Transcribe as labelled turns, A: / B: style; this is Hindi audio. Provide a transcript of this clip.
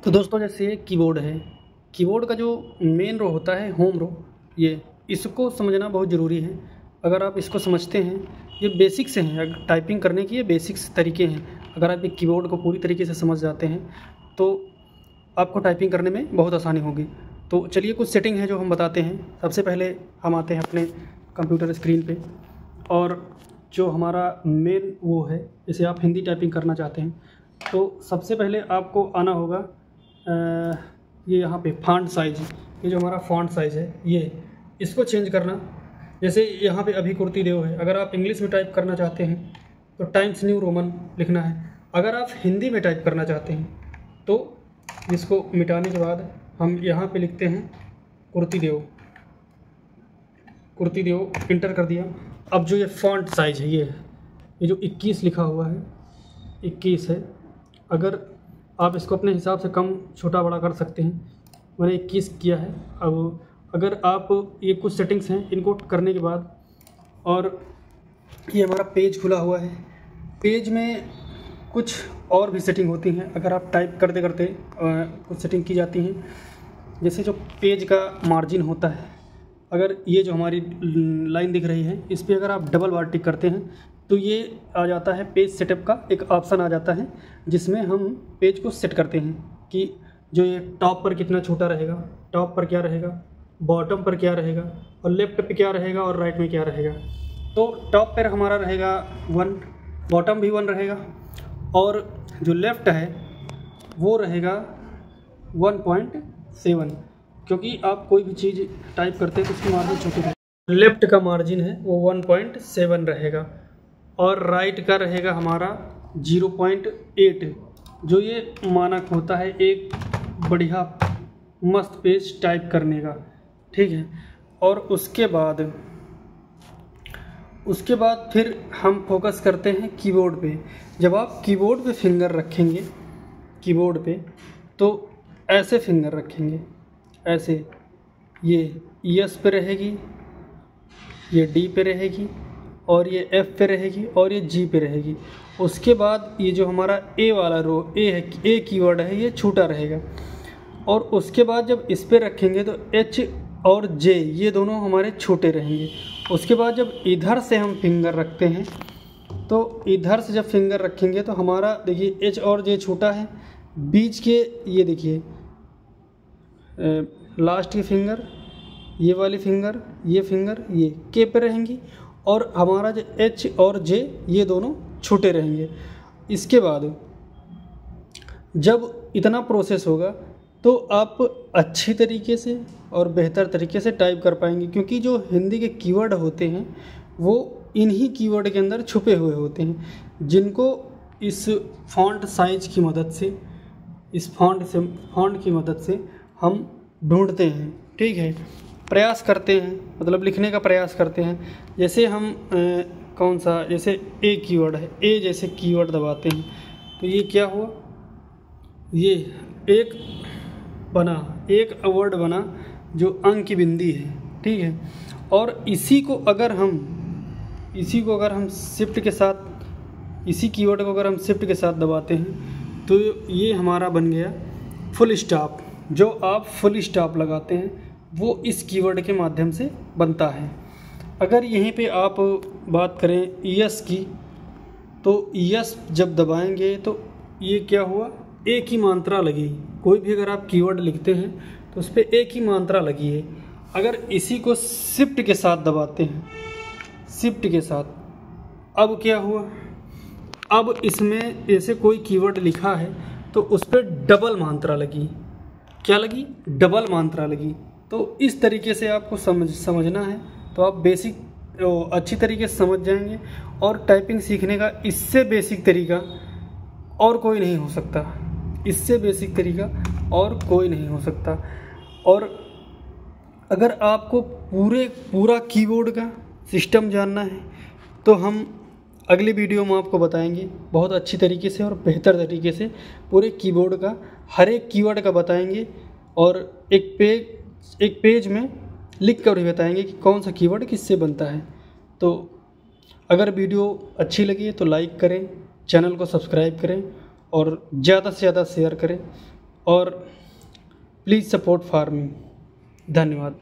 A: तो दोस्तों जैसे कीबोर्ड है, कीबोर्ड का जो मेन रो होता है होम रो, ये इसको समझना बहुत ज़रूरी है। अगर आप इसको समझते हैं, ये बेसिक्स हैं, अगर टाइपिंग करने की ये बेसिक्स तरीके हैं। अगर आप एक कीबोर्ड को पूरी तरीके से समझ जाते हैं तो आपको टाइपिंग करने में बहुत आसानी होगी। तो चलिए कुछ सेटिंग है जो हम बताते हैं। सबसे पहले हम आते हैं अपने कंप्यूटर स्क्रीन पे, और जो हमारा मेन वो है, जैसे आप हिंदी टाइपिंग करना चाहते हैं तो सबसे पहले आपको आना होगा ये यहाँ पे फॉन्ट साइज, ये जो हमारा फॉन्ट साइज़ है ये इसको चेंज करना। जैसे यहाँ पे अभी कुर्ती देव है, अगर आप इंग्लिश में टाइप करना चाहते हैं तो टाइम्स न्यू रोमन लिखना है। अगर आप हिंदी में टाइप करना चाहते हैं तो इसको मिटाने के बाद हम यहाँ पे लिखते हैं कुर्ती देव, कुर्ती देव, इंटर कर दिया। अब जो ये फॉन्ट साइज़ है ये जो 21 लिखा हुआ है 21 है। अगर आप इसको अपने हिसाब से कम छोटा बड़ा कर सकते हैं, मैंने 21 किया है। अब अगर आप ये कुछ सेटिंग्स हैं इनको करने के बाद, और ये हमारा पेज खुला हुआ है, पेज में कुछ और भी सेटिंग होती हैं। अगर आप टाइप करते करते कुछ सेटिंग की जाती हैं, जैसे जो पेज का मार्जिन होता है, अगर ये जो हमारी लाइन दिख रही है इस पर अगर आप डबल बार टिक करते हैं तो ये आ जाता है पेज सेटअप का एक ऑप्शन आ जाता है, जिसमें हम पेज को सेट करते हैं कि जो ये टॉप पर कितना छोटा रहेगा, टॉप पर क्या रहेगा, बॉटम पर क्या रहेगा, और लेफ्ट पे क्या रहेगा, और राइट में क्या रहेगा। तो टॉप पर हमारा रहेगा 1, बॉटम भी 1 रहेगा, और जो लेफ़्ट है वो रहेगा 1.7, क्योंकि आप कोई भी चीज़ टाइप करते हैं तो उसकी मार्जिन छोटी रहेगी। लेफ़्ट का मार्जिन है वो 1.7 रहेगा, और राइट का रहेगा हमारा 0.8, जो ये मानक होता है एक बढ़िया मस्त पेज टाइप करने का, ठीक है। और उसके बाद फिर हम फोकस करते हैं कीबोर्ड पे। जब आप कीबोर्ड पे फिंगर रखेंगे, कीबोर्ड पे, तो ऐसे फिंगर रखेंगे, ऐसे, ये एस पे रहेगी, ये डी पे रहेगी, और ये एफ पे रहेगी, और ये जी पे रहेगी। उसके बाद ये जो हमारा ए वाला रो, ए है, ए कीवर्ड है, ये छोटा रहेगा। और उसके बाद जब इस पे रखेंगे तो एच और जे ये दोनों हमारे छोटे रहेंगे। उसके बाद जब इधर से हम फिंगर रखते हैं तो इधर से जब फिंगर रखेंगे तो हमारा देखिए एच और जे छोटा है, बीच के ये देखिए लास्ट के फिंगर, ये वाली फिंगर, ये फिंगर, ये के पे रहेंगी, और हमारा जो एच और जे ये दोनों छोटे रहेंगे। इसके बाद जब इतना प्रोसेस होगा तो आप अच्छी तरीके से और बेहतर तरीके से टाइप कर पाएंगे, क्योंकि जो हिंदी के कीवर्ड होते हैं वो इन्हीं कीवर्ड के अंदर छुपे हुए होते हैं, जिनको इस फॉन्ट साइज की मदद से, इस फॉन्ट की मदद से हम ढूंढते हैं, ठीक है। प्रयास करते हैं, मतलब लिखने का प्रयास करते हैं। जैसे हम कौन सा, जैसे ए कीवर्ड है, ए जैसे कीवर्ड दबाते हैं तो ये क्या हुआ, ये एक वर्ड बना जो अंक की बिंदी है, ठीक है। और इसी को अगर हम शिफ्ट के साथ, इसी कीवर्ड को अगर हम शिफ्ट के साथ दबाते हैं तो ये हमारा बन गया फुल स्टॉप। जो आप फुल स्टॉप लगाते हैं वो इस कीवर्ड के माध्यम से बनता है। अगर यहीं पे आप बात करें यस की, तो यस जब दबाएंगे तो ये क्या हुआ, एक ही मात्रा लगी। कोई भी अगर आप कीवर्ड लिखते हैं तो उस पर एक ही मात्रा लगी है। अगर इसी को शिफ्ट के साथ दबाते हैं, शिफ्ट के साथ, अब क्या हुआ, अब इसमें जैसे कोई कीवर्ड लिखा है तो उस पर डबल मात्रा लगी। क्या लगी, डबल मात्रा लगी। तो इस तरीके से आपको समझना है तो आप बेसिक अच्छी तरीके से समझ जाएंगे। और टाइपिंग सीखने का इससे बेसिक तरीका और कोई नहीं हो सकता, इससे बेसिक तरीका और कोई नहीं हो सकता। और अगर आपको पूरा कीबोर्ड का सिस्टम जानना है तो हम अगली वीडियो में आपको बताएंगे बहुत अच्छी तरीके से और बेहतर तरीके से पूरे कीबोर्ड का हर एक कीवर्ड का बताएंगे, और एक पेज में लिख कर भी बताएंगे कि कौन सा कीवर्ड किससे बनता है। तो अगर वीडियो अच्छी लगी तो लाइक करें, चैनल को सब्सक्राइब करें और ज़्यादा से ज़्यादा शेयर करें। और प्लीज़ सपोर्ट फार्मिंग। धन्यवाद।